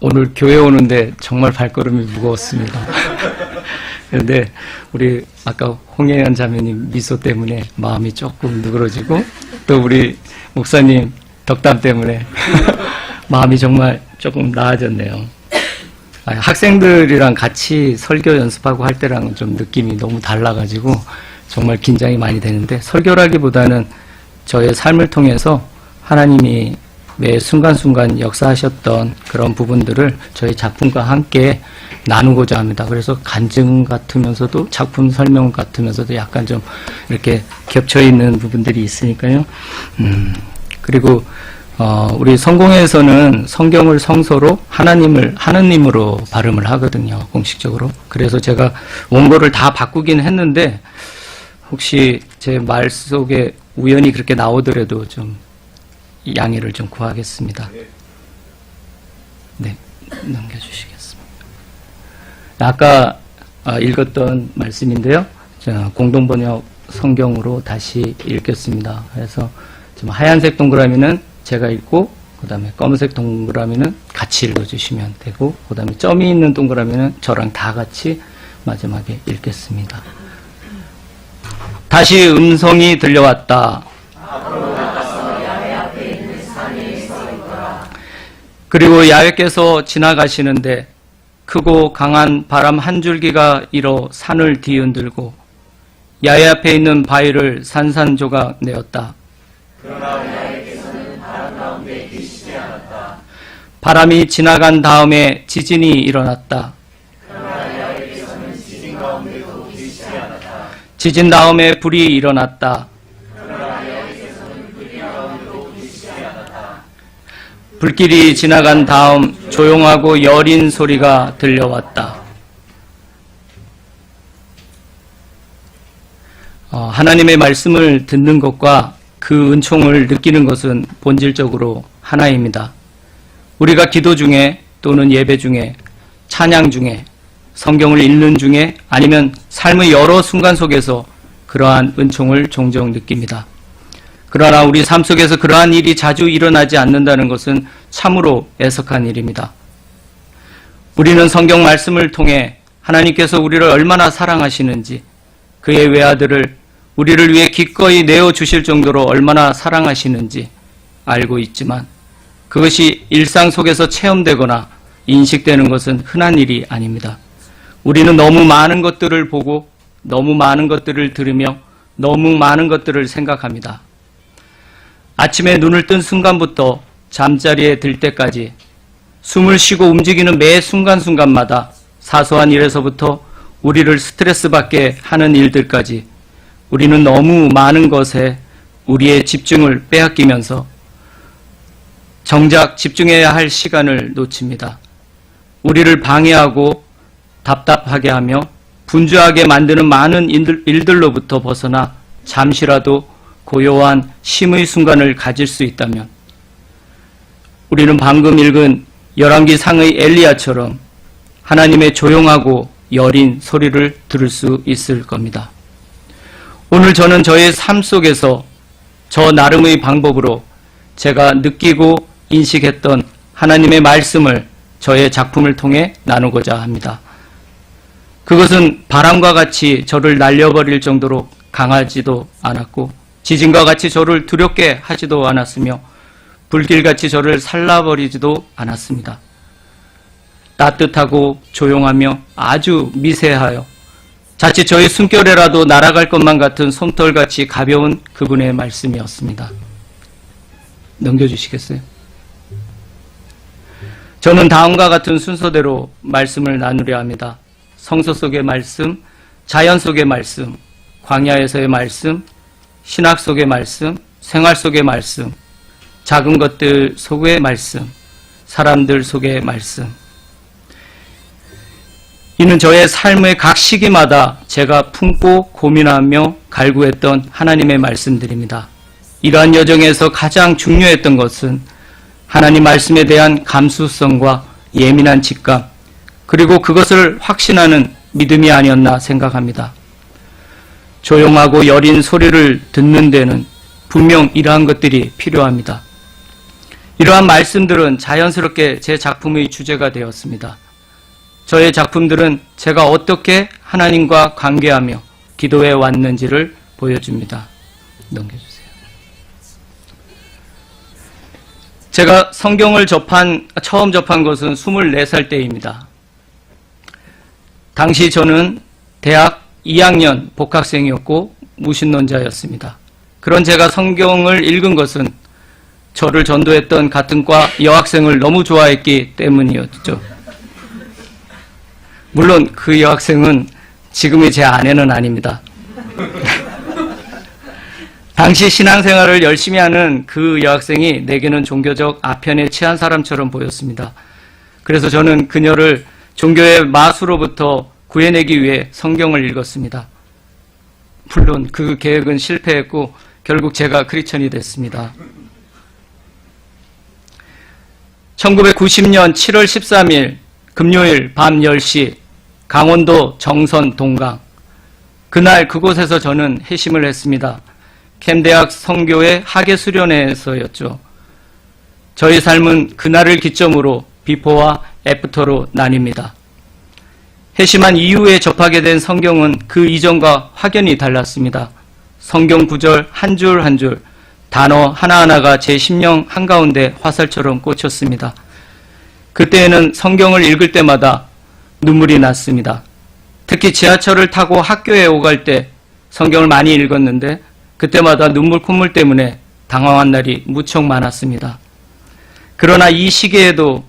오늘 교회 오는데 정말 발걸음이 무거웠습니다. 그런데 우리 아까 홍혜연 자매님 미소 때문에 마음이 조금 누그러지고 또 우리 목사님 덕담 때문에 마음이 정말 조금 나아졌네요. 학생들이랑 같이 설교 연습하고 할 때랑은 좀 느낌이 너무 달라가지고 정말 긴장이 많이 되는데, 설교라기보다는 저의 삶을 통해서 하나님이 매 순간순간 역사하셨던 그런 부분들을 저희 작품과 함께 나누고자 합니다. 그래서 간증 같으면서도 작품 설명 같으면서도 약간 좀 이렇게 겹쳐 있는 부분들이 있으니까요. 그리고 우리 성공회에서는 성경을 성서로 하느님으로 발음을 하거든요, 공식적으로. 그래서 제가 원고를 다 바꾸긴 했는데 혹시 제 말 속에 우연히 그렇게 나오더라도 좀 양해를 좀 구하겠습니다. 네, 넘겨주시겠습니다. 아까 읽었던 말씀인데요, 공동번역 성경으로 다시 읽겠습니다. 그래서 지금 하얀색 동그라미는 제가 읽고, 그 다음에 검은색 동그라미는 같이 읽어주시면 되고, 그 다음에 점이 있는 동그라미는 저랑 다 같이 마지막에 읽겠습니다. 다시 음성이 들려왔다. 그리고 야훼께서 지나가시는데 크고 강한 바람 한 줄기가 일어 산을 뒤흔들고 야훼 앞에 있는 바위를 산산조각 내었다. 그러나 야훼께서는 바람 가운데 계시지 않았다. 바람이 지나간 다음에 지진이 일어났다. 그러나 야훼께서는 지진 가운데도 계시지 않았다. 지진 다음에 불이 일어났다. 불길이 지나간 다음 조용하고 여린 소리가 들려왔다. 하나님의 말씀을 듣는 것과 그 은총을 느끼는 것은 본질적으로 하나입니다. 우리가 기도 중에 또는 예배 중에 찬양 중에 성경을 읽는 중에 아니면 삶의 여러 순간 속에서 그러한 은총을 종종 느낍니다. 그러나 우리 삶 속에서 그러한 일이 자주 일어나지 않는다는 것은 참으로 애석한 일입니다. 우리는 성경 말씀을 통해 하나님께서 우리를 얼마나 사랑하시는지, 그의 외아들을 우리를 위해 기꺼이 내어주실 정도로 얼마나 사랑하시는지 알고 있지만 그것이 일상 속에서 체험되거나 인식되는 것은 흔한 일이 아닙니다. 우리는 너무 많은 것들을 보고 너무 많은 것들을 들으며 너무 많은 것들을 생각합니다. 아침에 눈을 뜬 순간부터 잠자리에 들 때까지 숨을 쉬고 움직이는 매 순간순간마다 사소한 일에서부터 우리를 스트레스 받게 하는 일들까지 우리는 너무 많은 것에 우리의 집중을 빼앗기면서 정작 집중해야 할 시간을 놓칩니다. 우리를 방해하고 답답하게 하며 분주하게 만드는 많은 일들로부터 벗어나 잠시라도 고요한 쉼의 순간을 가질 수 있다면 우리는 방금 읽은 열왕기 상의 엘리야처럼 하나님의 조용하고 여린 소리를 들을 수 있을 겁니다. 오늘 저는 저의 삶 속에서 저 나름의 방법으로 제가 느끼고 인식했던 하나님의 말씀을 저의 작품을 통해 나누고자 합니다. 그것은 바람과 같이 저를 날려버릴 정도로 강하지도 않았고 지진과 같이 저를 두렵게 하지도 않았으며 불길같이 저를 살라버리지도 않았습니다. 따뜻하고 조용하며 아주 미세하여 자칫 저의 숨결에라도 날아갈 것만 같은 솜털같이 가벼운 그분의 말씀이었습니다. 넘겨주시겠어요? 저는 다음과 같은 순서대로 말씀을 나누려 합니다. 성서 속의 말씀, 자연 속의 말씀, 광야에서의 말씀, 신학 속의 말씀, 생활 속의 말씀, 작은 것들 속의 말씀, 사람들 속의 말씀. 이는 저의 삶의 각 시기마다 제가 품고 고민하며 갈구했던 하나님의 말씀들입니다. 이러한 여정에서 가장 중요했던 것은 하나님 말씀에 대한 감수성과 예민한 직감, 그리고 그것을 확신하는 믿음이 아니었나 생각합니다. 조용하고 여린 소리를 듣는 데는 분명 이러한 것들이 필요합니다. 이러한 말씀들은 자연스럽게 제 작품의 주제가 되었습니다. 저의 작품들은 제가 어떻게 하나님과 관계하며 기도해 왔는지를 보여줍니다. 넘겨주세요. 제가 성경을 처음 접한 것은 24살 때입니다. 당시 저는 대학 2학년 복학생이었고 무신론자였습니다. 그런 제가 성경을 읽은 것은 저를 전도했던 같은 과 여학생을 너무 좋아했기 때문이었죠. 물론 그 여학생은 지금의 제 아내는 아닙니다. 당시 신앙생활을 열심히 하는 그 여학생이 내게는 종교적 아편에 취한 사람처럼 보였습니다. 그래서 저는 그녀를 종교의 마수로부터 구해내기 위해 성경을 읽었습니다. 물론 그 계획은 실패했고 결국 제가 크리스천이 됐습니다. 1990년 7월 13일 금요일 밤 10시 강원도 정선 동강. 그날 그곳에서 저는 회심을 했습니다. 캠대학 성교의 학예수련회에서였죠. 저희 삶은 그날을 기점으로 비포와 애프터로 나뉩니다. 회심한 이후에 접하게 된 성경은 그 이전과 확연히 달랐습니다. 성경 구절 한 줄 한 줄, 단어 하나하나가 제 심령 한가운데 화살처럼 꽂혔습니다. 그때에는 성경을 읽을 때마다 눈물이 났습니다. 특히 지하철을 타고 학교에 오갈 때 성경을 많이 읽었는데 그때마다 눈물 콧물 때문에 당황한 날이 무척 많았습니다. 그러나 이 시기에는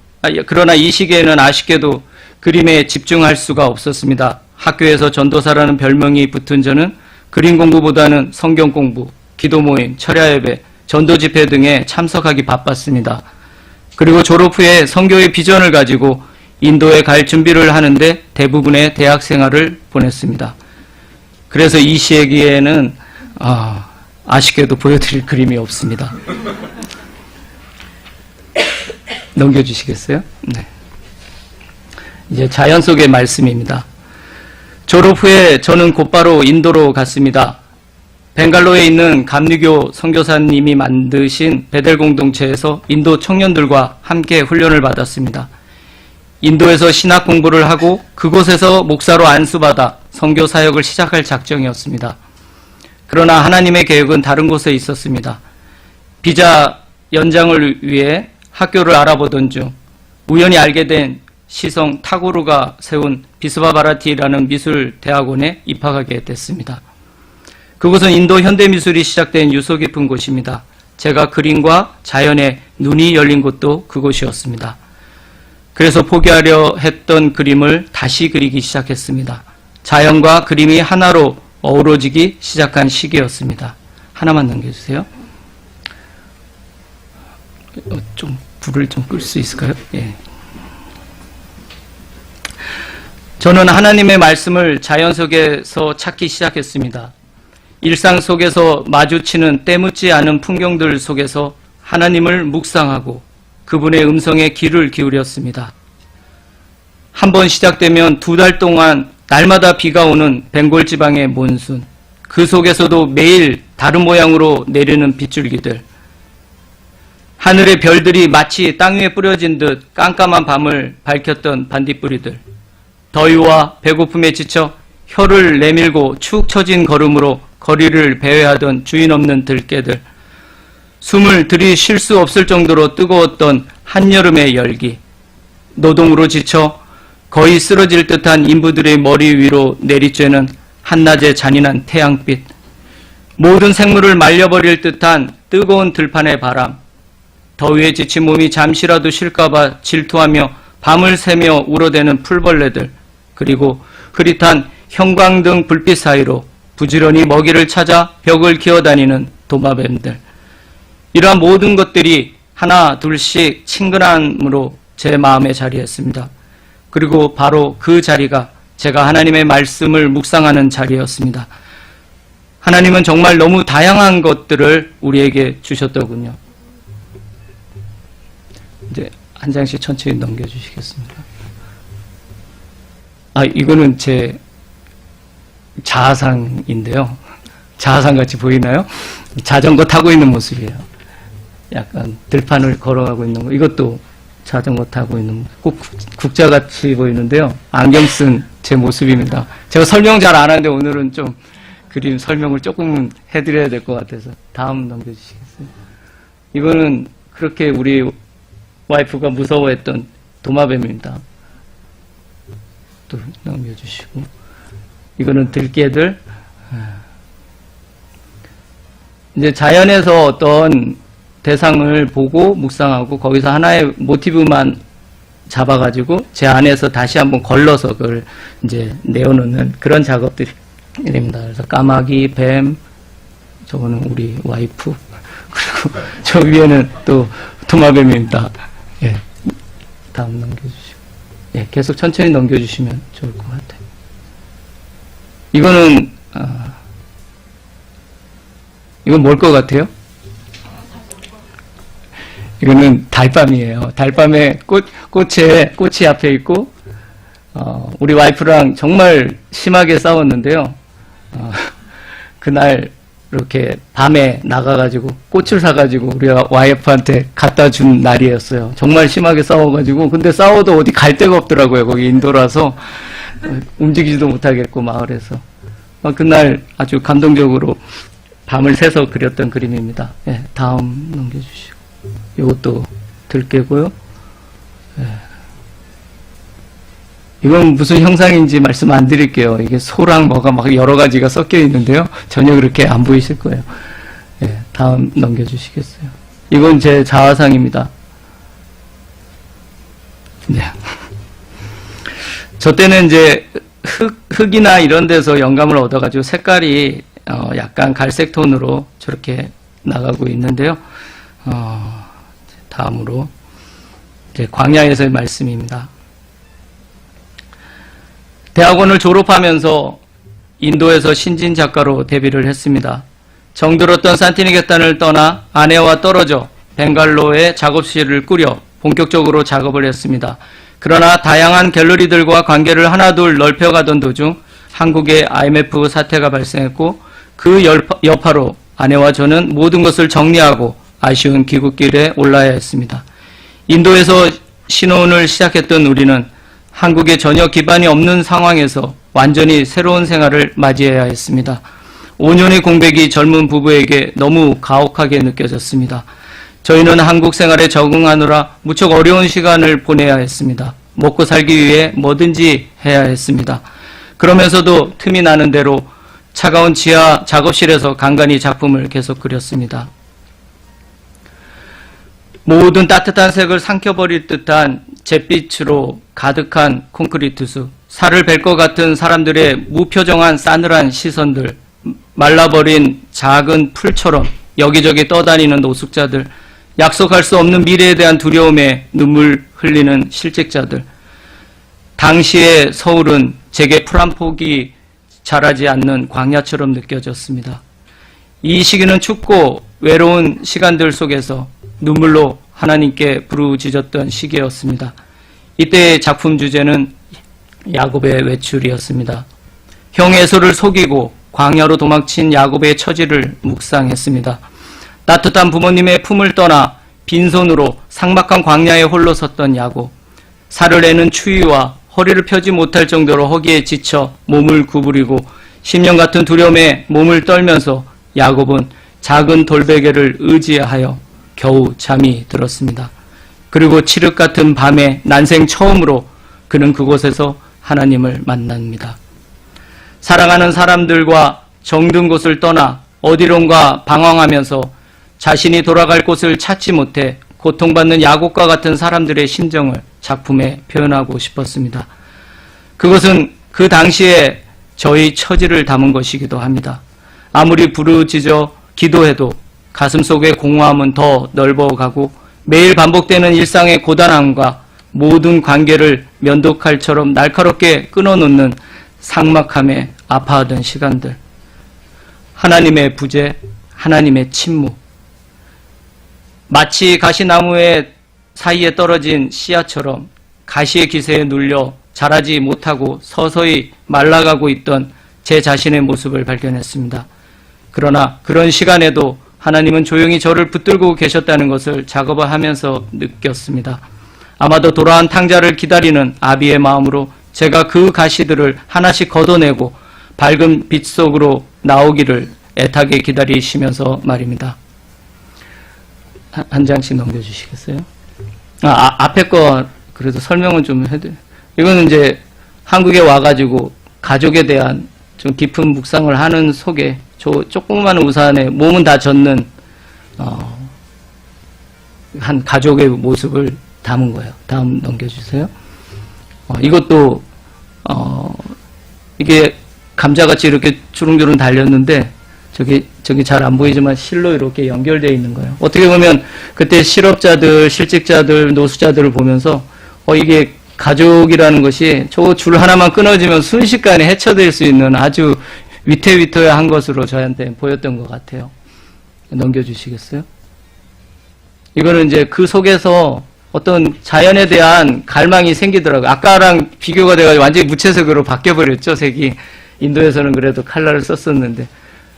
아쉽게도 그림에 집중할 수가 없었습니다. 학교에서 전도사라는 별명이 붙은 저는 그림 공부보다는 성경 공부, 기도 모임, 철야 예배, 전도 집회 등에 참석하기 바빴습니다. 그리고 졸업 후에 선교의 비전을 가지고 인도에 갈 준비를 하는데 대부분의 대학 생활을 보냈습니다. 그래서 이 시기에는 아쉽게도 보여드릴 그림이 없습니다. 넘겨주시겠어요? 네. 이제 자연 속의 말씀입니다. 졸업 후에 저는 곧바로 인도로 갔습니다. 벵갈로에 있는 감리교 선교사님이 만드신 베델 공동체에서 인도 청년들과 함께 훈련을 받았습니다. 인도에서 신학 공부를 하고 그곳에서 목사로 안수받아 선교 사역을 시작할 작정이었습니다. 그러나 하나님의 계획은 다른 곳에 있었습니다. 비자 연장을 위해 학교를 알아보던 중 우연히 알게 된 시성 타고르가 세운 비스바바라티라는 미술대학원에 입학하게 됐습니다. 그곳은 인도 현대미술이 시작된 유서 깊은 곳입니다. 제가 그림과 자연에 눈이 열린 곳도 그곳이었습니다. 그래서 포기하려 했던 그림을 다시 그리기 시작했습니다. 자연과 그림이 하나로 어우러지기 시작한 시기였습니다. 하나만 넘겨주세요. 좀 불을 좀 끌 수 있을까요? 예. 저는 하나님의 말씀을 자연 속에서 찾기 시작했습니다. 일상 속에서 마주치는 때묻지 않은 풍경들 속에서 하나님을 묵상하고 그분의 음성에 귀를 기울였습니다. 한번 시작되면 2달 동안 날마다 비가 오는 벵골 지방의 몬순, 그 속에서도 매일 다른 모양으로 내리는 빗줄기들, 하늘의 별들이 마치 땅 위에 뿌려진 듯 깜깜한 밤을 밝혔던 반딧불이들, 더위와 배고픔에 지쳐 혀를 내밀고 축 처진 걸음으로 거리를 배회하던 주인 없는 들개들, 숨을 들이쉴 수 없을 정도로 뜨거웠던 한여름의 열기, 노동으로 지쳐 거의 쓰러질 듯한 인부들의 머리 위로 내리쬐는 한낮의 잔인한 태양빛, 모든 생물을 말려버릴 듯한 뜨거운 들판의 바람, 더위에 지친 몸이 잠시라도 쉴까봐 질투하며 밤을 새며 울어대는 풀벌레들, 그리고 흐릿한 형광등 불빛 사이로 부지런히 먹이를 찾아 벽을 기어다니는 도마뱀들. 이러한 모든 것들이 하나 둘씩 친근함으로 제 마음에 자리했습니다. 그리고 바로 그 자리가 제가 하나님의 말씀을 묵상하는 자리였습니다. 하나님은 정말 너무 다양한 것들을 우리에게 주셨더군요. 이제 한 장씩 천천히 넘겨주시겠습니다. 이거는 제 자아상인데요. 자아상 같이 보이나요? 자전거 타고 있는 모습이에요. 약간 들판을 걸어가고 있는 거, 이것도 자전거 타고 있는 꼭 국자같이 보이는데요. 안경 쓴 제 모습입니다. 제가 설명 잘 안 하는데 오늘은 좀 그림 설명을 조금 해드려야 될 것 같아서 다음 넘겨주시겠어요? 이거는 그렇게 우리 와이프가 무서워했던 도마뱀입니다. 또 넘겨주시고, 이거는 들깨들. 이제 자연에서 어떤 대상을 보고 묵상하고 거기서 하나의 모티브만 잡아가지고 제 안에서 다시 한번 걸러서 그걸 이제 내어놓는 그런 작업들입니다. 그래서 까마귀, 뱀, 저거는 우리 와이프, 그리고 저 위에는 또 도마뱀입니다. 예. 다음 넘겨주시고. 예, 계속 천천히 넘겨주시면 좋을 것 같아요. 이거는, 이건 뭘 것 같아요? 이거는 달밤이에요. 달밤에 꽃이 앞에 있고, 우리 와이프랑 정말 심하게 싸웠는데요. 그날 이렇게 밤에 나가가지고 꽃을 사가지고 우리 와이프한테 갖다 준 날이었어요. 정말 심하게 싸워가지고, 근데 싸워도 어디 갈 데가 없더라고요. 거기 인도라서 움직이지도 못하겠고 마을에서. 그날 아주 감동적으로 밤을 새서 그렸던 그림입니다. 예, 다음 넘겨주시고. 이것도 들깨고요. 예. 이건 무슨 형상인지 말씀 안 드릴게요. 이게 소랑 뭐가 막 여러 가지가 섞여 있는데요. 전혀 그렇게 안 보이실 거예요. 예, 다음 넘겨주시겠어요? 이건 제 자화상입니다. 네. 저 때는 이제 흙이나 이런 데서 영감을 얻어가지고 색깔이 약간 갈색 톤으로 저렇게 나가고 있는데요. 다음으로 이제 광야에서의 말씀입니다. 대학원을 졸업하면서 인도에서 신진 작가로 데뷔를 했습니다. 정들었던 산티니게탄을 떠나 아내와 떨어져 벵갈로에 작업실을 꾸려 본격적으로 작업을 했습니다. 그러나 다양한 갤러리들과 관계를 하나둘 넓혀가던 도중 한국의 IMF 사태가 발생했고, 그 여파로 아내와 저는 모든 것을 정리하고 아쉬운 귀국길에 올라야 했습니다. 인도에서 신혼을 시작했던 우리는 한국에 전혀 기반이 없는 상황에서 완전히 새로운 생활을 맞이해야 했습니다. 5년의 공백이 젊은 부부에게 너무 가혹하게 느껴졌습니다. 저희는 한국 생활에 적응하느라 무척 어려운 시간을 보내야 했습니다. 먹고 살기 위해 뭐든지 해야 했습니다. 그러면서도 틈이 나는 대로 차가운 지하 작업실에서 간간히 작품을 계속 그렸습니다. 모든 따뜻한 색을 삼켜버릴 듯한 잿빛으로 가득한 콘크리트 숲, 살을 벨 것 같은 사람들의 무표정한 싸늘한 시선들, 말라버린 작은 풀처럼 여기저기 떠다니는 노숙자들, 약속할 수 없는 미래에 대한 두려움에 눈물 흘리는 실직자들. 당시의 서울은 제게 풀 한 폭이 자라지 않는 광야처럼 느껴졌습니다. 이 시기는 춥고 외로운 시간들 속에서 눈물로 하나님께 부르짖었던 시기였습니다. 이때의 작품 주제는 야곱의 외출이었습니다. 형 에서를 속이고 광야로 도망친 야곱의 처지를 묵상했습니다. 따뜻한 부모님의 품을 떠나 빈손으로 삭막한 광야에 홀로 섰던 야곱. 살을 내는 추위와 허리를 펴지 못할 정도로 허기에 지쳐 몸을 구부리고 10년 같은 두려움에 몸을 떨면서 야곱은 작은 돌베개를 의지하여 겨우 잠이 들었습니다. 그리고 칠흑 같은 밤에 난생 처음으로 그는 그곳에서 하나님을 만납니다. 사랑하는 사람들과 정든 곳을 떠나 어디론가 방황하면서 자신이 돌아갈 곳을 찾지 못해 고통받는 야곱과 같은 사람들의 심정을 작품에 표현하고 싶었습니다. 그것은 그 당시에 저희 처지를 담은 것이기도 합니다. 아무리 부르짖어 기도해도 가슴속의 공허함은 더 넓어가고 매일 반복되는 일상의 고단함과 모든 관계를 면도칼처럼 날카롭게 끊어놓는 삭막함에 아파하던 시간들. 하나님의 부재, 하나님의 침묵. 마치 가시나무의 사이에 떨어진 씨앗처럼 가시의 기세에 눌려 자라지 못하고 서서히 말라가고 있던 제 자신의 모습을 발견했습니다. 그러나 그런 시간에도 하나님은 조용히 저를 붙들고 계셨다는 것을 작업을 하면서 느꼈습니다. 아마도 돌아온 탕자를 기다리는 아비의 마음으로 제가 그 가시들을 하나씩 걷어내고 밝은 빛 속으로 나오기를 애타게 기다리시면서 말입니다. 한 장씩 넘겨주시겠어요? 앞에 거 그래도 설명은 좀 해드려요. 이거는 이제 한국에 와가지고 가족에 대한 좀 깊은 묵상을 하는 속에 저 조그마한 우산에 몸은 다 젖는 한 가족의 모습을 담은 거예요. 다음 넘겨주세요. 이것도 이게 감자같이 이렇게 주렁주렁 달렸는데 저기 잘 안 보이지만 실로 이렇게 연결되어 있는 거예요. 어떻게 보면 그때 실업자들, 실직자들, 노수자들을 보면서 이게 가족이라는 것이 저 줄 하나만 끊어지면 순식간에 해쳐될 수 있는 아주 위태위태한 것으로 저한테 보였던 것 같아요. 넘겨주시겠어요? 이거는 이제 그 속에서 어떤 자연에 대한 갈망이 생기더라고요. 아까랑 비교가 돼가지고 완전히 무채색으로 바뀌어버렸죠, 색이. 인도에서는 그래도 칼라를 썼었는데.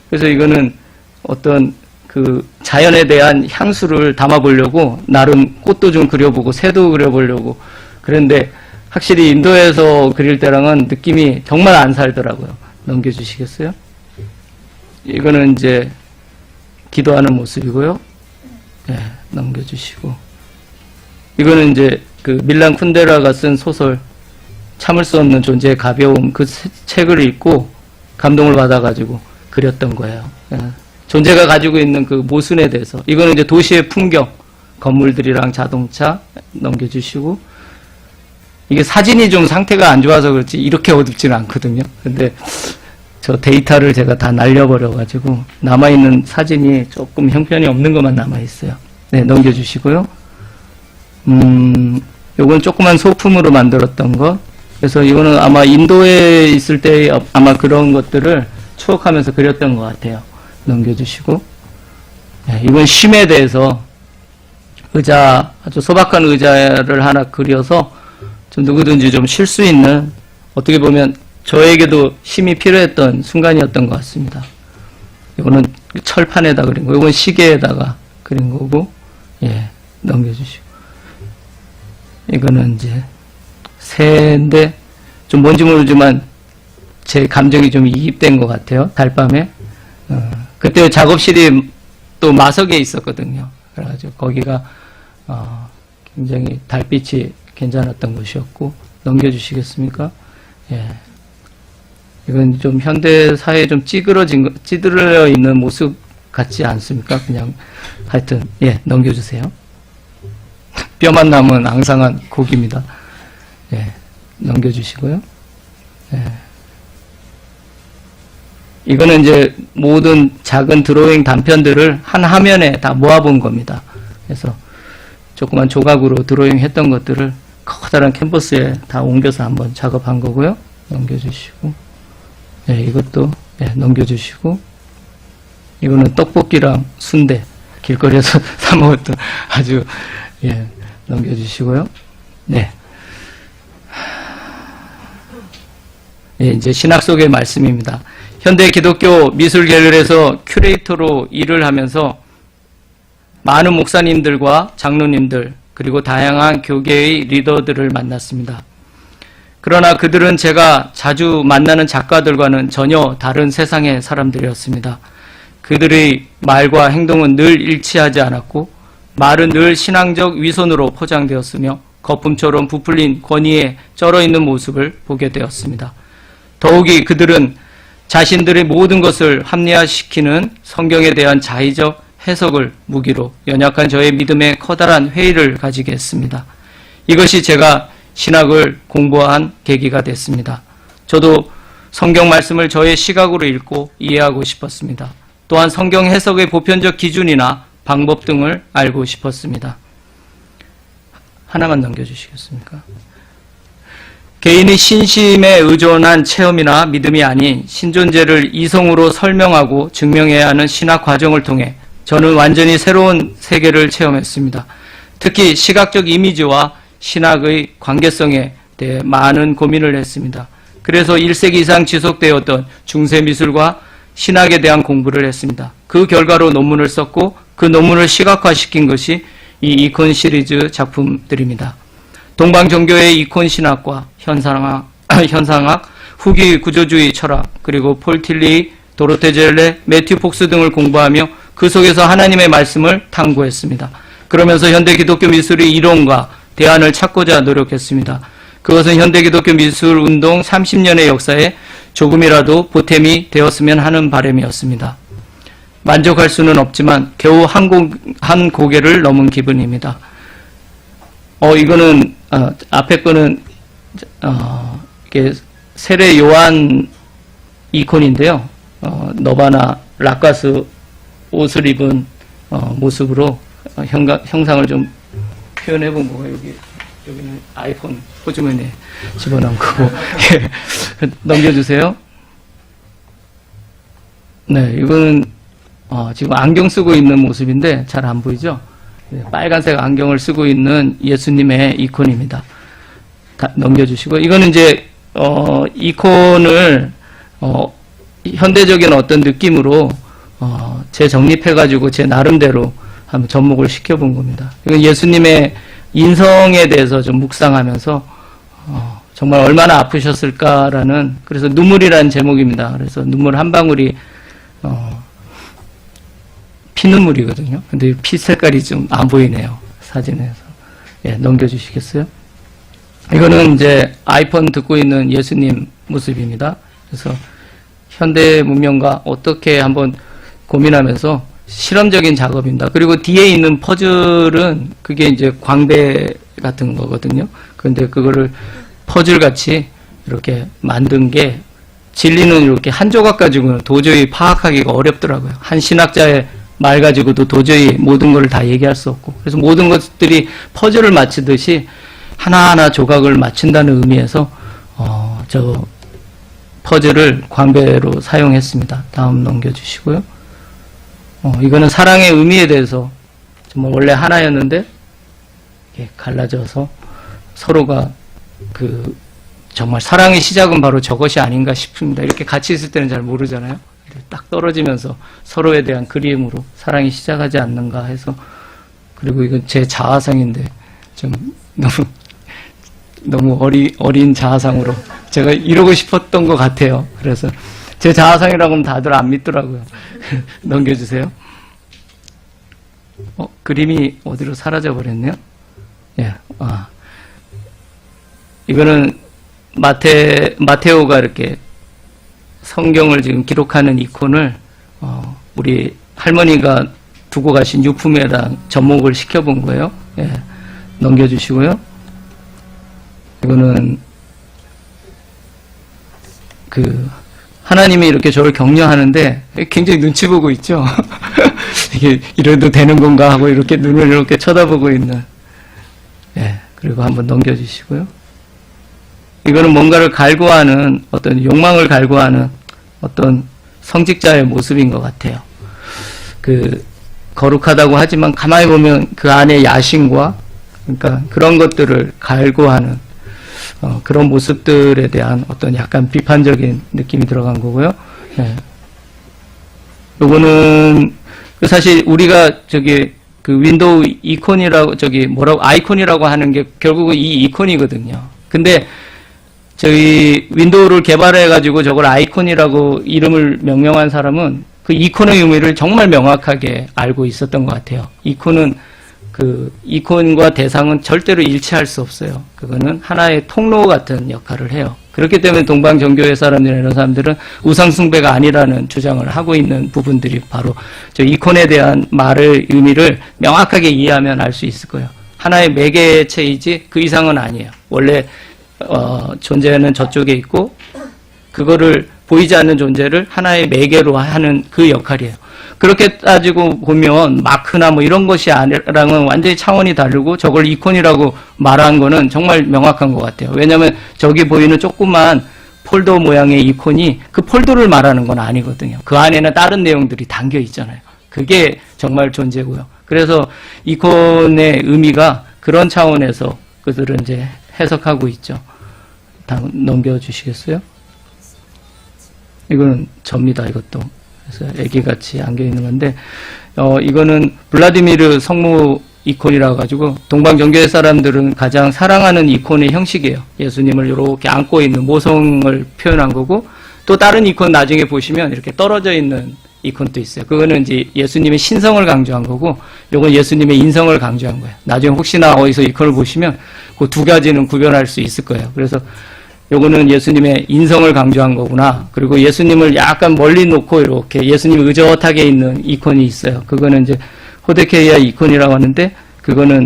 그래서 이거는 어떤 그 자연에 대한 향수를 담아보려고 나름 꽃도 좀 그려보고 새도 그려보려고 그런데 확실히 인도에서 그릴 때랑은 느낌이 정말 안 살더라고요. 넘겨주시겠어요? 이거는 이제 기도하는 모습이고요. 네, 넘겨주시고. 이거는 이제 그 밀란 쿤데라가 쓴 소설 참을 수 없는 존재의 가벼움 그 책을 읽고 감동을 받아가지고 그렸던 거예요. 존재가 가지고 있는 그 모순에 대해서. 이거는 이제 도시의 풍경, 건물들이랑 자동차 넘겨주시고. 이게 사진이 좀 상태가 안 좋아서 그렇지 이렇게 어둡지는 않거든요. 근데 저 데이터를 제가 다 날려버려가지고 남아있는 사진이 조금 형편이 없는 것만 남아있어요. 네, 넘겨주시고요. 요건 조그만 소품으로 만들었던 거. 그래서 이거는 아마 인도에 있을 때 아마 그런 것들을 추억하면서 그렸던 것 같아요. 넘겨주시고. 네, 이건 쉼에 대해서 의자, 아주 소박한 의자를 하나 그려서 좀 누구든지 좀 쉴 수 있는, 어떻게 보면 저에게도 쉼이 필요했던 순간이었던 것 같습니다. 이거는 철판에다 그린 거, 이건 시계에다가 그린 거고, 예, 넘겨주시고. 이거는 이제 새인데 좀 뭔지 모르지만 제 감정이 좀 이입된 것 같아요. 달밤에. 그때 작업실이 또 마석에 있었거든요. 그래가지고 거기가 굉장히 달빛이 괜찮았던 곳이었고. 넘겨주시겠습니까? 예. 이건 좀 현대 사회에 좀 찌들어 있는 모습 같지 않습니까? 그냥 하여튼 예, 넘겨주세요. 뼈만 남은 앙상한 고기입니다. 예, 넘겨주시고요. 예. 이거는 이제 모든 작은 드로잉 단편들을 한 화면에 다 모아본 겁니다. 그래서 조그만 조각으로 드로잉 했던 것들을 커다란 캔버스에 다 옮겨서 한번 작업한 거고요. 넘겨주시고. 예, 이것도 예, 넘겨주시고. 이거는 떡볶이랑 순대 길거리에서 사 먹었던 아주 예, 넘겨주시고요. 네. 예, 이제 신학 속의 말씀입니다. 현대 기독교 미술 계열에서 큐레이터로 일을 하면서 많은 목사님들과 장로님들 그리고 다양한 교계의 리더들을 만났습니다. 그러나 그들은 제가 자주 만나는 작가들과는 전혀 다른 세상의 사람들이었습니다. 그들의 말과 행동은 늘 일치하지 않았고 말은 늘 신앙적 위선으로 포장되었으며 거품처럼 부풀린 권위에 쩔어있는 모습을 보게 되었습니다. 더욱이 그들은 자신들의 모든 것을 합리화시키는 성경에 대한 자의적 해석을 무기로 연약한 저의 믿음에 커다란 회의를 가지게 했습니다. 이것이 제가 신학을 공부한 계기가 됐습니다. 저도 성경 말씀을 저의 시각으로 읽고 이해하고 싶었습니다. 또한 성경 해석의 보편적 기준이나 방법 등을 알고 싶었습니다. 하나만 넘겨주시겠습니까? 개인의 신심에 의존한 체험이나 믿음이 아닌 신존재를 이성으로 설명하고 증명해야 하는 신학 과정을 통해 저는 완전히 새로운 세계를 체험했습니다. 특히 시각적 이미지와 신학의 관계성에 대해 많은 고민을 했습니다. 그래서 1세기 이상 지속되었던 중세 미술과 신학에 대한 공부를 했습니다. 그 결과로 논문을 썼고 그 논문을 시각화시킨 것이 이 이콘 시리즈 작품들입니다. 동방종교의 이콘 신학과 현상학, 후기 구조주의 철학, 그리고 폴 틸리, 도로테 젤레, 매튜 폭스 등을 공부하며 그 속에서 하나님의 말씀을 탐구했습니다. 그러면서 현대 기독교 미술의 이론과 대안을 찾고자 노력했습니다. 그것은 현대 기독교 미술 운동 30년의 역사에 조금이라도 보탬이 되었으면 하는 바람이었습니다. 만족할 수는 없지만 겨우 한 고개를 넘은 기분입니다. 이거는 앞에 거는 이게 세례 요한 이콘인데요. 너바나 락가스 옷을 입은 모습으로 형상을 좀 표현해 본 거고, 여기는 아이폰 호주머니에 집어넣은 거고. 넘겨주세요. 네, 이거는 지금 안경 쓰고 있는 모습인데 잘 안 보이죠? 네, 빨간색 안경을 쓰고 있는 예수님의 이콘입니다. 넘겨주시고, 이거는 이제 이콘을 현대적인 어떤 느낌으로 재정립해가지고 제 나름대로 한번 접목을 시켜본 겁니다. 이건 예수님의 인성에 대해서 좀 묵상하면서 정말 얼마나 아프셨을까라는, 그래서 눈물이라는 제목입니다. 그래서 눈물 한 방울이 피눈물이거든요. 근데 피 색깔이 좀 안 보이네요, 사진에서. 예, 넘겨주시겠어요? 이거는 이제 아이폰 듣고 있는 예수님 모습입니다. 그래서 현대 문명과 어떻게 한번 고민하면서 실험적인 작업입니다. 그리고 뒤에 있는 퍼즐은 그게 이제 광배 같은 거거든요. 그런데 그거를 퍼즐 같이 이렇게 만든 게, 진리는 이렇게 한 조각 가지고는 도저히 파악하기가 어렵더라고요. 한 신학자의 말 가지고도 도저히 모든 걸 다 얘기할 수 없고, 그래서 모든 것들이 퍼즐을 맞추듯이 하나하나 조각을 맞춘다는 의미에서 저 퍼즐을 광배로 사용했습니다. 다음 넘겨주시고요. 이거는 사랑의 의미에 대해서 정말 원래 하나였는데 이렇게 갈라져서 서로가 정말 사랑의 시작은 바로 저것이 아닌가 싶습니다. 이렇게 같이 있을 때는 잘 모르잖아요. 딱 떨어지면서 서로에 대한 그리움으로 사랑이 시작하지 않는가 해서, 그리고 이건 제 자화상인데 좀 너무 어린 자화상으로 제가 이러고 싶었던 것 같아요. 그래서 제 자화상이라고 하면 다들 안 믿더라고요. 넘겨주세요. 그림이 어디로 사라져 버렸네요. 예, 이거는 마테오가 이렇게 성경을 지금 기록하는 이콘을 우리 할머니가 두고 가신 유품에다 접목을 시켜본 거예요. 예, 넘겨주시고요. 이거는 하나님이 이렇게 저를 격려하는데 굉장히 눈치 보고 있죠. 이게 이래도 되는 건가 하고 이렇게 눈을 이렇게 쳐다보고 있는. 예, 그리고 한번 넘겨주시고요. 이거는 뭔가를 갈구하는, 어떤 욕망을 갈구하는 어떤 성직자의 모습인 것 같아요. 거룩하다고 하지만 가만히 보면 그 안에 야심과, 그러니까 그런 것들을 갈구하는 그런 모습들에 대한 어떤 약간 비판적인 느낌이 들어간 거고요. 예. 요거는 사실 우리가 윈도우 이콘이라고 아이콘이라고 하는 게 결국은 이 이콘이거든요. 근데 저희 윈도우를 개발해 가지고 저걸 아이콘이라고 이름을 명명한 사람은 그 이콘의 의미를 정말 명확하게 알고 있었던 것 같아요. 이콘과 대상은 절대로 일치할 수 없어요. 그거는 하나의 통로 같은 역할을 해요. 그렇기 때문에 동방정교회 사람들이나 이런 사람들은 우상숭배가 아니라는 주장을 하고 있는 부분들이 바로 저 이콘에 대한 말의 의미를 명확하게 이해하면 알 수 있을 거예요. 하나의 매개체이지 그 이상은 아니에요. 원래 존재는 저쪽에 있고 그거를 보이지 않는 존재를 하나의 매개로 하는 그 역할이에요. 그렇게 따지고 보면 마크나 뭐 이런 것이랑은 완전히 차원이 다르고 저걸 이콘이라고 말한 거는 정말 명확한 것 같아요. 왜냐하면 저기 보이는 조그만 폴더 모양의 이콘이 그 폴더를 말하는 건 아니거든요. 그 안에는 다른 내용들이 담겨 있잖아요. 그게 정말 존재고요. 그래서 이콘의 의미가 그런 차원에서 그들은 이제 해석하고 있죠. 다음 넘겨주시겠어요? 이거는 접니다. 이것도 그래서 애기같이 안겨 있는 건데, 이거는 블라디미르 성모 이콘이라 가지고 동방정교회 사람들은 가장 사랑하는 이콘의 형식이에요. 예수님을 이렇게 안고 있는 모성을 표현한 거고, 또 다른 이콘 나중에 보시면 이렇게 떨어져 있는 이콘도 있어요. 그거는 이제 예수님의 신성을 강조한 거고, 요건 예수님의 인성을 강조한 거예요. 나중에 혹시나 어디서 이콘을 보시면 그 두 가지는 구별할 수 있을 거예요. 그래서 요거는 예수님의 인성을 강조한 거구나. 그리고 예수님을 약간 멀리 놓고 이렇게 예수님 의젓하게 있는 이콘이 있어요. 그거는 이제 호데케이아 이콘이라고 하는데, 그거는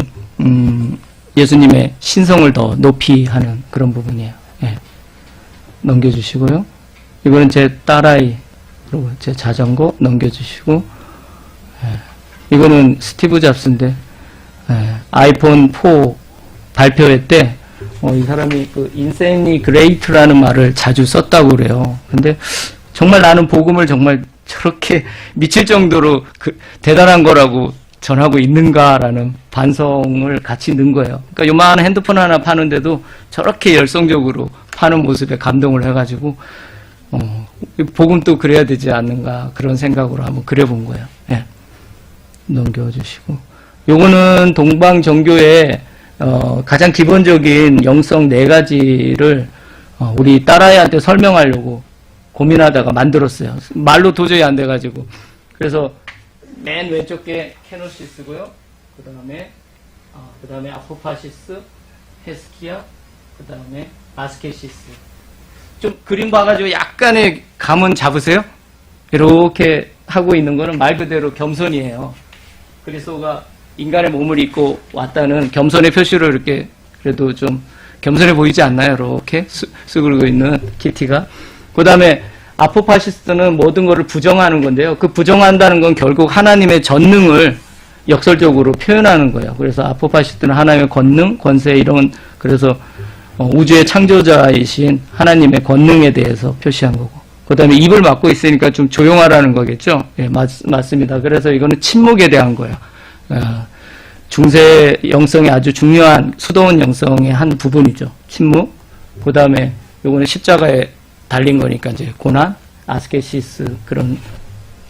예수님의 신성을 더 높이 하는 그런 부분이에요. 예. 넘겨주시고요. 이거는 제 딸아이, 그리고 제 자전거 넘겨주시고, 예. 이거는 스티브 잡스인데, 예. 아이폰 4 발표회 때, 이 사람이 그 인센이 그레이트라는 말을 자주 썼다고 그래요. 근데 정말 나는 복음을 정말 저렇게 미칠 정도로 대단한 거라고 전하고 있는가라는 반성을 같이 넣은 거예요. 그러니까 요만한 핸드폰 하나 파는데도 저렇게 열성적으로 파는 모습에 감동을 해가지고, 복음도 그래야 되지 않는가 그런 생각으로 한번 그려본 거예요. 예. 넘겨주시고. 요거는 동방정교의 가장 기본적인 영성 4가지를 우리 딸아이한테 설명하려고 고민하다가 만들었어요. 말로 도저히 안 돼가지고. 그래서 맨 왼쪽 게 케노시스고요. 그 다음에 아포파시스, 헤스키야, 그 다음에 아스케시스. 좀 그림 봐가지고 약간의 감은 잡으세요? 이렇게 하고 있는 거는 말 그대로 겸손이에요. 그리스도가 인간의 몸을 입고 왔다는 겸손의 표시로 이렇게 그래도 좀 겸손해 보이지 않나요? 이렇게 쓰고 있는 키티가. 그 다음에 아포파시스트는 모든 것을 부정하는 건데요. 그 부정한다는 건 결국 하나님의 전능을 역설적으로 표현하는 거예요. 그래서 아포파시스트는 하나님의 권능, 권세 이런, 그래서 우주의 창조자이신 하나님의 권능에 대해서 표시한 거고. 그 다음에 입을 막고 있으니까 좀 조용하라는 거겠죠? 예, 맞습니다. 그래서 이거는 침묵에 대한 거예요. 중세 영성의 아주 중요한 수도원 영성의 한 부분이죠. 침묵. 그 다음에 요거는 십자가에 달린 거니까 이제 고난, 아스케시스 그런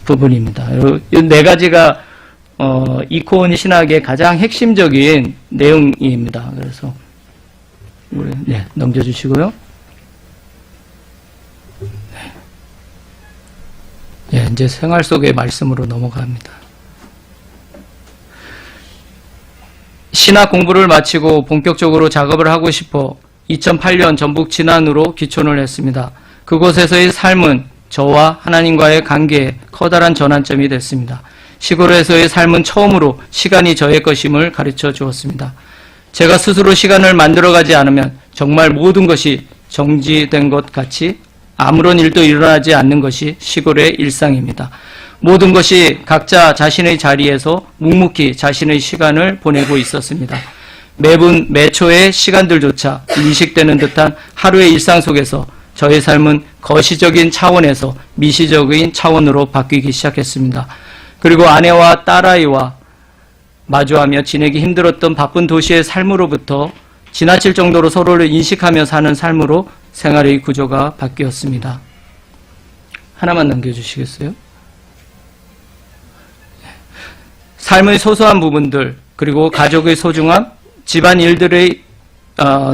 부분입니다. 이 4가지가 이콘 신학의 가장 핵심적인 내용입니다. 그래서 네, 넘겨주시고요. 네, 이제 생활 속의 말씀으로 넘어갑니다. 신학 공부를 마치고 본격적으로 작업을 하고 싶어 2008년 전북 진안으로 귀촌을 했습니다. 그곳에서의 삶은 저와 하나님과의 관계에 커다란 전환점이 됐습니다. 시골에서의 삶은 처음으로 시간이 저의 것임을 가르쳐 주었습니다. 제가 스스로 시간을 만들어가지 않으면 정말 모든 것이 정지된 것 같이 아무런 일도 일어나지 않는 것이 시골의 일상입니다. 모든 것이 각자 자신의 자리에서 묵묵히 자신의 시간을 보내고 있었습니다. 매분 매초의 시간들조차 인식되는 듯한 하루의 일상 속에서 저의 삶은 거시적인 차원에서 미시적인 차원으로 바뀌기 시작했습니다. 그리고 아내와 딸아이와 마주하며 지내기 힘들었던 바쁜 도시의 삶으로부터 지나칠 정도로 서로를 인식하며 사는 삶으로 생활의 구조가 바뀌었습니다. 하나만 넘겨주시겠어요? 삶의 소소한 부분들, 그리고 가족의 소중함, 집안 일들의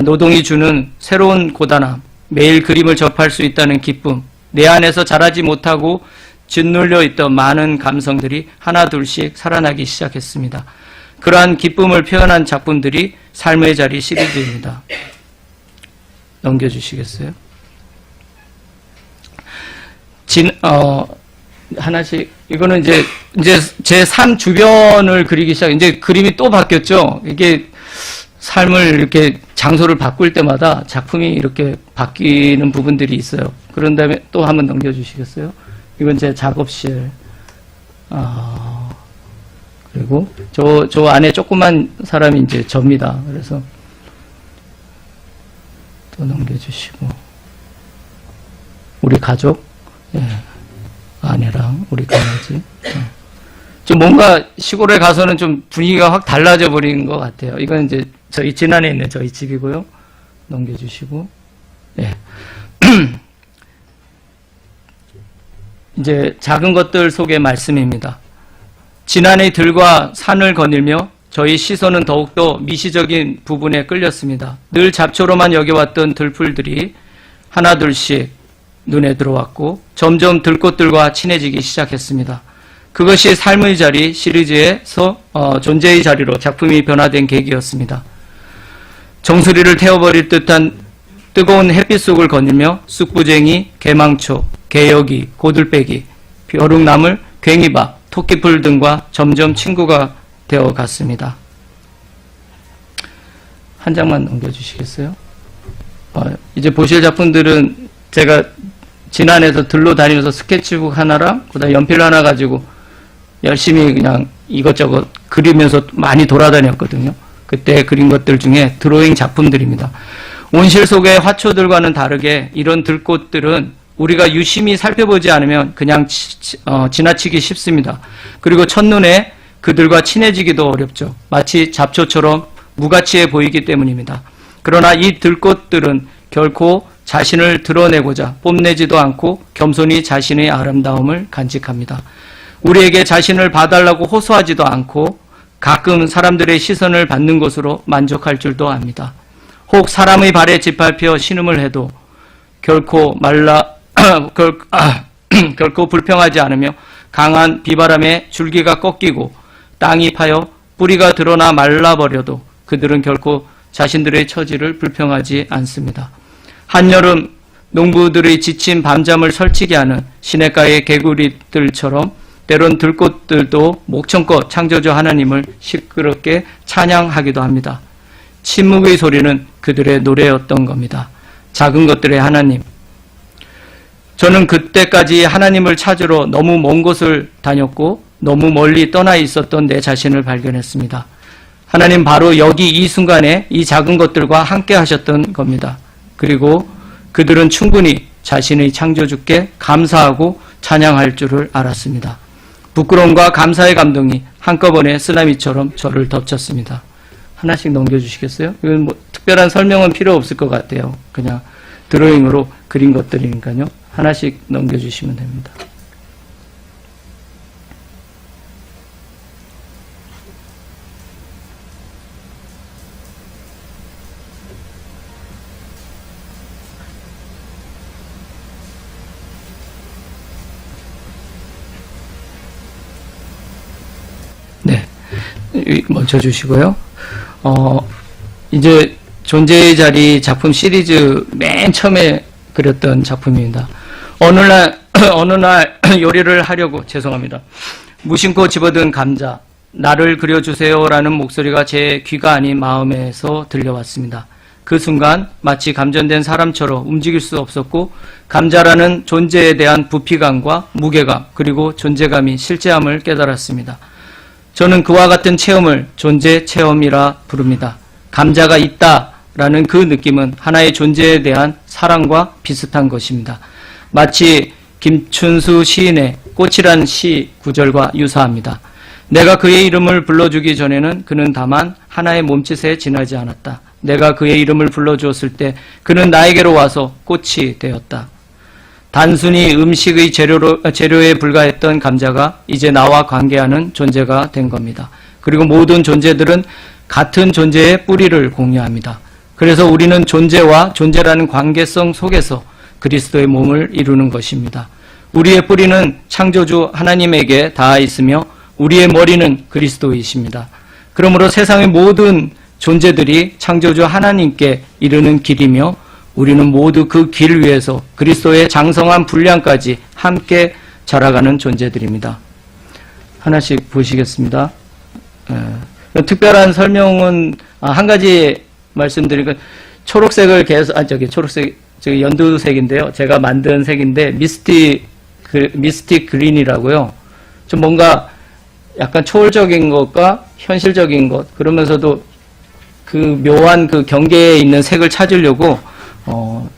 노동이 주는 새로운 고단함, 매일 그림을 접할 수 있다는 기쁨, 내 안에서 자라지 못하고 짓눌려 있던 많은 감성들이 하나둘씩 살아나기 시작했습니다. 그러한 기쁨을 표현한 작품들이 삶의 자리 시리즈입니다. 넘겨주시겠어요? 하나씩, 이거는 이제 제 삶 주변을 그리기 시작, 이제 그림이 또 바뀌었죠? 이게 삶을 이렇게 장소를 바꿀 때마다 작품이 이렇게 바뀌는 부분들이 있어요. 그런 다음에 또 한번 넘겨주시겠어요? 이건 제 작업실. 그리고 저 안에 조그만 사람이 이제 접니다. 그래서 또 넘겨주시고. 우리 가족. 예. 아내랑 우리 강아지. 좀 뭔가 시골에 가서는 좀 분위기가 확 달라져 버린 것 같아요. 이건 이제 저희 진안에 있는 저희 집이고요. 넘겨주시고. 예. 이제 작은 것들 속의 말씀입니다. 지난해 들과 산을 거닐며 저희 시선은 더욱더 미시적인 부분에 끌렸습니다. 늘 잡초로만 여겨왔던 들풀들이 하나둘씩 눈에 들어왔고 점점 들꽃들과 친해지기 시작했습니다. 그것이 삶의 자리 시리즈에서 존재의 자리로 작품이 변화된 계기였습니다. 정수리를 태워버릴 듯한 뜨거운 햇빛 속을 거닐며 쑥부쟁이, 개망초, 개여기, 고들빼기, 벼룩나물, 괭이박, 토끼풀 등과 점점 친구가 되어 갔습니다. 한 장만 넘겨주시겠어요? 이제 보실 작품들은 제가 지난해에서 들로 다니면서 스케치북 하나랑 그다음 연필 하나 가지고 열심히 그냥 이것저것 그리면서 많이 돌아다녔거든요. 그때 그린 것들 중에 드로잉 작품들입니다. 온실 속의 화초들과는 다르게 이런 들꽃들은 우리가 유심히 살펴보지 않으면 그냥 지나치기 쉽습니다. 그리고 첫눈에 그들과 친해지기도 어렵죠. 마치 잡초처럼 무가치해 보이기 때문입니다. 그러나 이 들꽃들은 결코 자신을 드러내고자 뽐내지도 않고 겸손히 자신의 아름다움을 간직합니다. 우리에게 자신을 봐달라고 호소하지도 않고 가끔 사람들의 시선을 받는 것으로 만족할 줄도 압니다. 혹 사람의 발에 짓밟혀 신음을 해도 결코 결코 불평하지 않으며 강한 비바람에 줄기가 꺾이고 땅이 파여 뿌리가 드러나 말라버려도 그들은 결코 자신들의 처지를 불평하지 않습니다. 한여름 농부들의 지친 밤잠을 설치게 하는 시냇가의 개구리들처럼 때론 들꽃들도 목청껏 창조주 하나님을 시끄럽게 찬양하기도 합니다. 침묵의 소리는 그들의 노래였던 겁니다. 작은 것들의 하나님. 저는 그때까지 하나님을 찾으러 너무 먼 곳을 다녔고 너무 멀리 떠나 있었던 내 자신을 발견했습니다. 하나님 바로 여기 이 순간에 이 작은 것들과 함께 하셨던 겁니다. 그리고 그들은 충분히 자신의 창조주께 감사하고 찬양할 줄을 알았습니다. 부끄러움과 감사의 감동이 한꺼번에 쓰나미처럼 저를 덮쳤습니다. 하나씩 넘겨주시겠어요? 이건 뭐 특별한 설명은 필요 없을 것 같아요. 그냥 드로잉으로 그린 것들이니까요. 하나씩 넘겨주시면 됩니다. 네, 멈춰주시고요. 이제 존재의 자리 작품 시리즈 맨 처음에 그렸던 작품입니다. 어느 날 요리를 하려고 죄송합니다. 무심코 집어든 감자, 나를 그려주세요라는 목소리가 제 귀가 아닌 마음에서 들려왔습니다. 그 순간 마치 감전된 사람처럼 움직일 수 없었고 감자라는 존재에 대한 부피감과 무게감 그리고 존재감이 실제함을 깨달았습니다. 저는 그와 같은 체험을 존재 체험이라 부릅니다. 감자가 있다라는 그 느낌은 하나의 존재에 대한 사랑과 비슷한 것입니다. 마치 김춘수 시인의 꽃이란 시 구절과 유사합니다. 내가 그의 이름을 불러주기 전에는 그는 다만 하나의 몸짓에 지나지 않았다. 내가 그의 이름을 불러주었을 때 그는 나에게로 와서 꽃이 되었다. 단순히 음식의 재료에 불과했던 감자가 이제 나와 관계하는 존재가 된 겁니다. 그리고 모든 존재들은 같은 존재의 뿌리를 공유합니다. 그래서 우리는 존재와 존재라는 관계성 속에서 그리스도의 몸을 이루는 것입니다. 우리의 뿌리는 창조주 하나님에게 닿아 있으며 우리의 머리는 그리스도이십니다. 그러므로 세상의 모든 존재들이 창조주 하나님께 이르는 길이며 우리는 모두 그 길 위에서 그리스도의 장성한 분량까지 함께 자라가는 존재들입니다. 하나씩 보시겠습니다. 특별한 설명은 한 가지 말씀드리니까 초록색을 계속 초록색 연두색인데요. 제가 만든 색인데 미스틱 그린이라고요. 좀 뭔가 약간 초월적인 것과 현실적인 것 그러면서도 그 묘한 그 경계에 있는 색을 찾으려고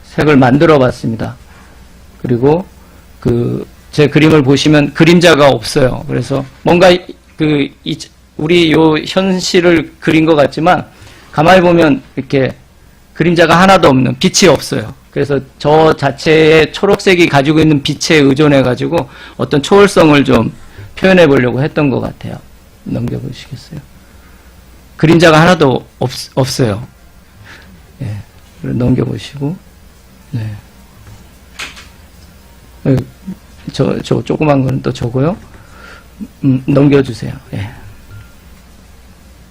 색을 만들어 봤습니다. 그리고 제 그림을 보시면 그림자가 없어요. 그래서 뭔가 우리 요 현실을 그린 것 같지만 가만히 보면 이렇게 그림자가 하나도 없는, 빛이 없어요. 그래서 저 자체의 초록색이 가지고 있는 빛에 의존해가지고 어떤 초월성을 좀 표현해 보려고 했던 것 같아요. 넘겨보시겠어요? 그림자가 하나도 없어요. 예, 넘겨보시고, 네. 저 조그만 거는 또 저고요. 넘겨주세요. 예.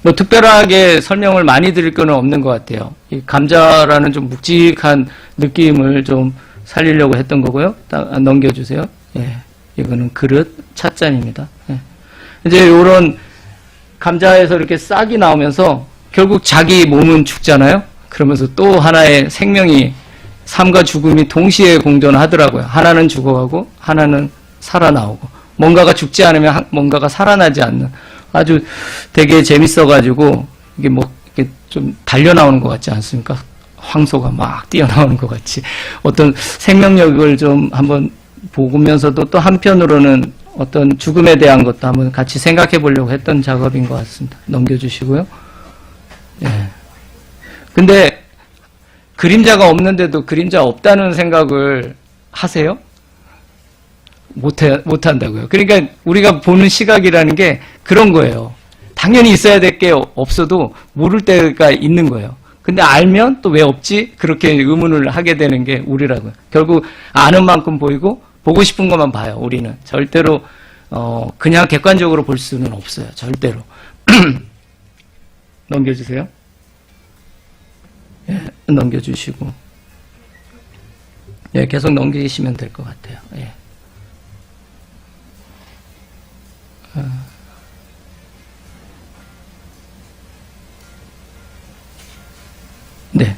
뭐 특별하게 설명을 많이 드릴 거는 없는 것 같아요. 이 감자라는 좀 묵직한 느낌을 좀 살리려고 했던 거고요. 넘겨주세요. 예. 이거는 그릇, 찻잔입니다. 예. 이제 요런 감자에서 이렇게 싹이 나오면서 결국 자기 몸은 죽잖아요. 그러면서 또 하나의 생명이, 삶과 죽음이 동시에 공존하더라고요. 하나는 죽어가고 하나는 살아나오고, 뭔가가 죽지 않으면 뭔가가 살아나지 않는, 아주 되게 재밌어가지고 이게 뭐 이렇게 좀 달려 나오는 것 같지 않습니까? 황소가 막 뛰어나오는 것 같이 어떤 생명력을 좀 한번 보면서도 또 한편으로는 어떤 죽음에 대한 것도 한번 같이 생각해 보려고 했던 작업인 것 같습니다. 넘겨주시고요. 예. 근데 그림자가 없는데도 그림자 없다는 생각을 하세요? 못한다고요. 그러니까 우리가 보는 시각이라는 게 그런 거예요. 당연히 있어야 될 게 없어도 모를 때가 있는 거예요. 근데 알면 또 왜 없지? 그렇게 의문을 하게 되는 게 우리라고요. 결국 아는 만큼 보이고 보고 싶은 것만 봐요. 우리는 절대로 그냥 객관적으로 볼 수는 없어요. 절대로. 넘겨주세요. 예, 넘겨주시고, 예, 계속 넘기시면 될 것 같아요. 예. 네.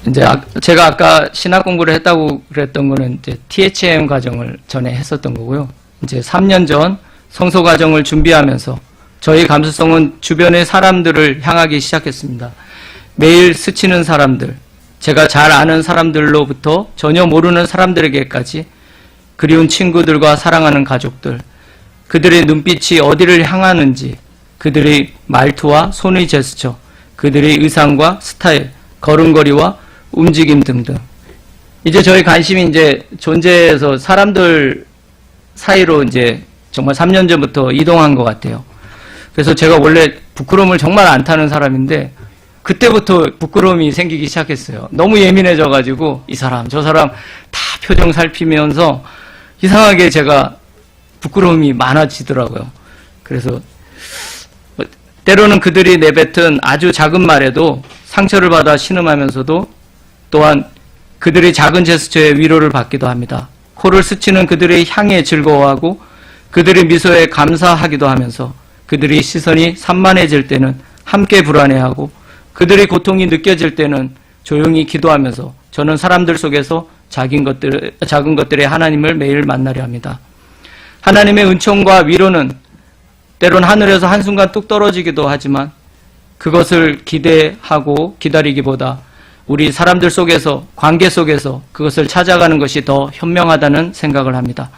이제 제가 아까 신학 공부를 했다고 그랬던 거는 이제 THM 과정을 전에 했었던 거고요. 이제 3년 전 성소 과정을 준비하면서 저희 감수성은 주변의 사람들을 향하기 시작했습니다. 매일 스치는 사람들, 제가 잘 아는 사람들로부터 전혀 모르는 사람들에게까지, 그리운 친구들과 사랑하는 가족들, 그들의 눈빛이 어디를 향하는지, 그들의 말투와 손의 제스처, 그들의 의상과 스타일, 걸음걸이와 움직임 등등. 이제 저희 관심이 이제 존재에서 사람들 사이로 이제 정말 3년 전부터 이동한 것 같아요. 그래서 제가 원래 부끄러움을 정말 안 타는 사람인데 그때부터 부끄러움이 생기기 시작했어요. 너무 예민해져가지고 이 사람 저 사람 다 표정 살피면서 이상하게 제가 부끄러움이 많아지더라고요. 그래서 때로는 그들이 내뱉은 아주 작은 말에도 상처를 받아 신음하면서도 또한 그들의 작은 제스처에 위로를 받기도 합니다. 코를 스치는 그들의 향에 즐거워하고 그들의 미소에 감사하기도 하면서 그들의 시선이 산만해질 때는 함께 불안해하고 그들의 고통이 느껴질 때는 조용히 기도하면서 저는 사람들 속에서 작은 것들의 하나님을 매일 만나려 합니다. 하나님의 은총과 위로는 때론 하늘에서 한순간 뚝 떨어지기도 하지만 그것을 기대하고 기다리기보다 우리 사람들 속에서, 관계 속에서 그것을 찾아가는 것이 더 현명하다는 생각을 합니다.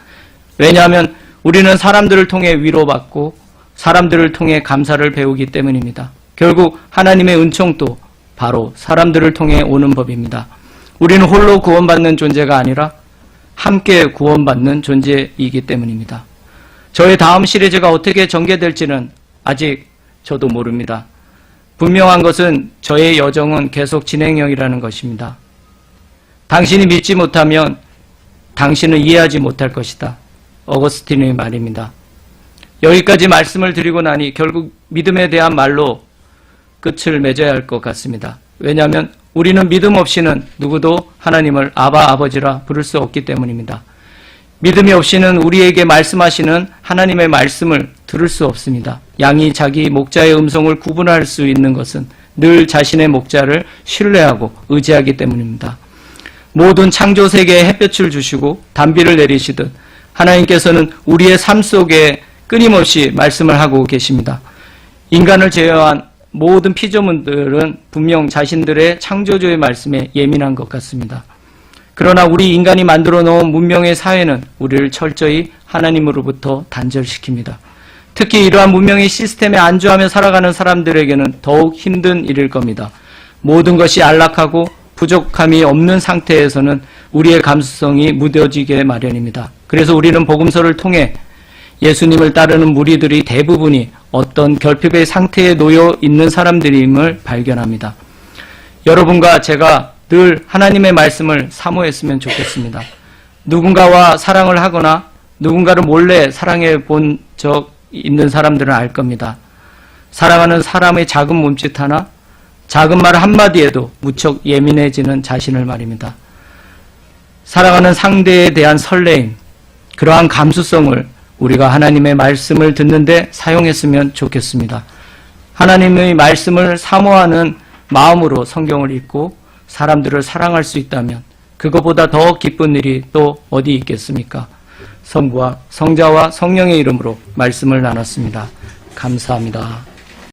왜냐하면 우리는 사람들을 통해 위로받고 사람들을 통해 감사를 배우기 때문입니다. 결국 하나님의 은총도 바로 사람들을 통해 오는 법입니다. 우리는 홀로 구원받는 존재가 아니라 함께 구원받는 존재이기 때문입니다. 저의 다음 시리즈가 어떻게 전개될지는 아직 저도 모릅니다. 분명한 것은 저의 여정은 계속 진행형이라는 것입니다. 당신이 믿지 못하면 당신은 이해하지 못할 것이다. 어거스틴의 말입니다. 여기까지 말씀을 드리고 나니 결국 믿음에 대한 말로 끝을 맺어야 할 것 같습니다. 왜냐하면 우리는 믿음 없이는 누구도 하나님을 아바 아버지라 부를 수 없기 때문입니다. 믿음이 없이는 우리에게 말씀하시는 하나님의 말씀을 들을 수 없습니다. 양이 자기 목자의 음성을 구분할 수 있는 것은 늘 자신의 목자를 신뢰하고 의지하기 때문입니다. 모든 창조 세계에 햇볕을 주시고 단비를 내리시듯 하나님께서는 우리의 삶 속에 끊임없이 말씀을 하고 계십니다. 인간을 제외한 모든 피조물들은 분명 자신들의 창조주의 말씀에 예민한 것 같습니다. 그러나 우리 인간이 만들어 놓은 문명의 사회는 우리를 철저히 하나님으로부터 단절시킵니다. 특히 이러한 문명의 시스템에 안주하며 살아가는 사람들에게는 더욱 힘든 일일 겁니다. 모든 것이 안락하고 부족함이 없는 상태에서는 우리의 감수성이 무뎌지게 마련입니다. 그래서 우리는 복음서를 통해 예수님을 따르는 무리들이 대부분이 어떤 결핍의 상태에 놓여 있는 사람들임을 발견합니다. 여러분과 제가 늘 하나님의 말씀을 사모했으면 좋겠습니다. 누군가와 사랑을 하거나 누군가를 몰래 사랑해 본 적 있는 사람들은 알 겁니다. 사랑하는 사람의 작은 몸짓 하나, 작은 말 한마디에도 무척 예민해지는 자신을 말입니다. 사랑하는 상대에 대한 설레임, 그러한 감수성을 우리가 하나님의 말씀을 듣는데 사용했으면 좋겠습니다. 하나님의 말씀을 사모하는 마음으로 성경을 읽고 사람들을 사랑할 수 있다면 그것보다 더 기쁜 일이 또 어디 있겠습니까? 성부와 성자와 성령의 이름으로 말씀을 나눴습니다. 감사합니다.